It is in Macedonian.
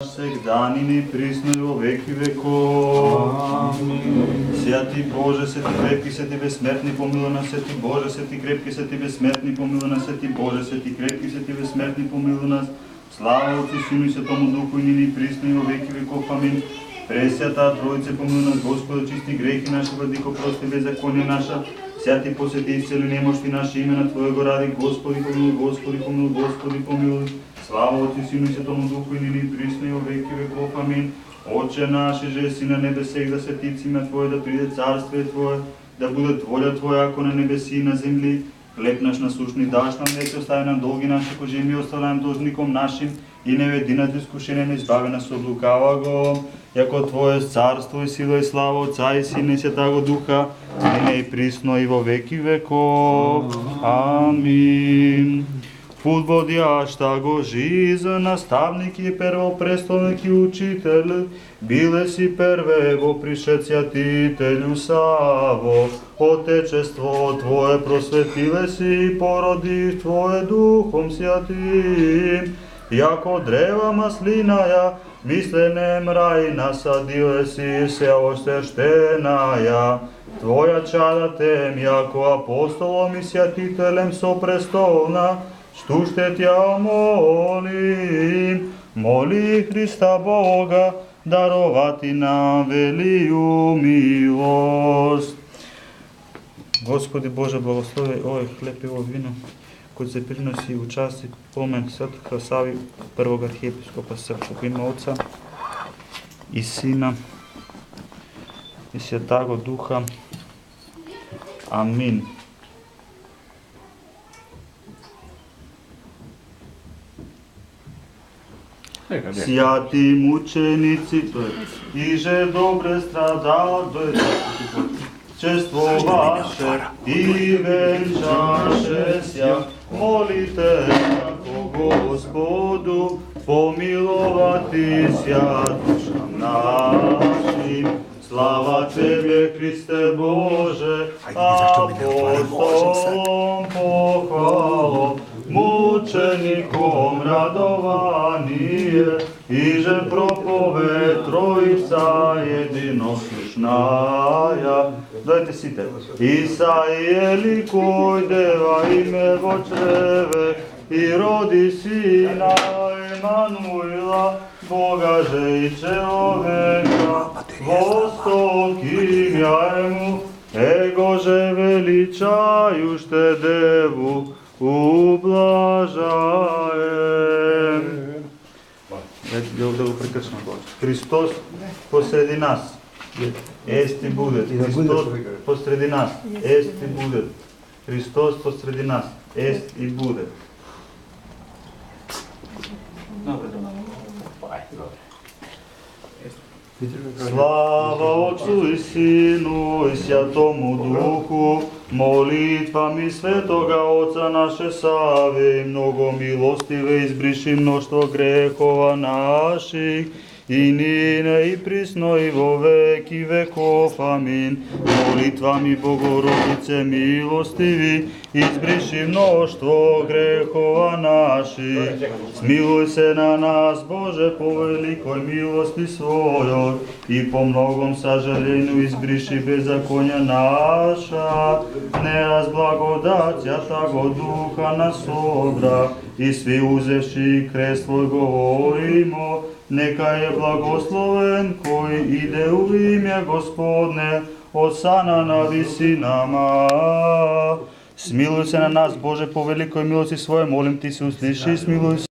Всегданини присно и во веки веков. Амин. Святи Боже, свети крепки, свети безсмертни, помилуй нас, свети Боже, свети крепки, свети безсмертни, помилуй нас, свети Боже, свети крепки, свети безсмертни, помилуй нас. Слава Отцу, Сину и Светому Духу, и нині и присно и во веки веков. Амин. Пресвята Троице, помилуй нас, Господи, очисти грехи наши, владико, прости беззаконие наша. Святи посвети и исцели немощи наши, имена Твоего ради, Господи, помилуй, Господи, помилуй, Господи, помилуй. Слава Отцу, Сину и Светому Духу, и нині и присно и во веки веков. Амин. Отче наш, же си на небесех, да свети име Твое, да приде царствие Твое, да буде воля Твоя, ако на небеси и на земли. Хлеб наш насущни даш нам днес, остави нам долги наши, кои и ми оставляем должником нашим, и не веди нас до искушение, не избави нас от лукавого. Яко Твое царство и сила и слава Отца и Сина и Святаго Духа, нине и присно и во веки веков. Амин. Подводяща го жизнь, наставник и первопрестолник и учитель, биле си первево пришед святителю Саво, Отечество Твое просветиле си и породи Твое Духом Святим, яко древа маслиная, висленем рай насадиле си се освященая, Твоя чада тем, яко апостолом и святителем сопрестолна, što ще Тя молим, моли Христа Бога, даровати нам велию милост. Господи Боже, благослови ovaj хлеб и ovo vino, koji se prinosi u časti pomen Svetog Savi, prvog arhijepiskopa Srpskog, ime Oca i Sina i Svjetago Duha. Amin. Святи мучениci, иже добре страдали, чество ваше и венчаше ся, молите яко Господу, помиловати ся душам нашим. Слава Тебе, Христе Боже, апостолом похвалом, мучеником радование, иже проповед Троица единосушная. Дайте сите. Исаиели, кой дева име во чреве, и роди сина Емануила, Бога же и человека, восток имя ему, его же величающе деву, ублажаем. Да го прекъсвам това. Христос посреди нас. Ести буде. Христос посреди нас. Ести буде. Христос посреди нас. Ест и буде. Слава Отцу и Сину и Святому Духу, молитвами Светога Отца наше Саве, много милостиве избриши множество грехова наших, и нине и присно и во веки веков. Амин. Молитвами Богородице милостиви, избриши множество грехова наших. Смилуй се на нас, Боже, по великой милости Својой, и по многом сожалению избриши беззаконие наша. Не раз благодать Святаго Духа нас собра, и сви узевши крест Твой говоримо, нека е благословен кој иде у име Господне, осана на висинама. Смилуй се на нас, Боже, по великой милости Своје, молим Ти се услиши, смилуй се.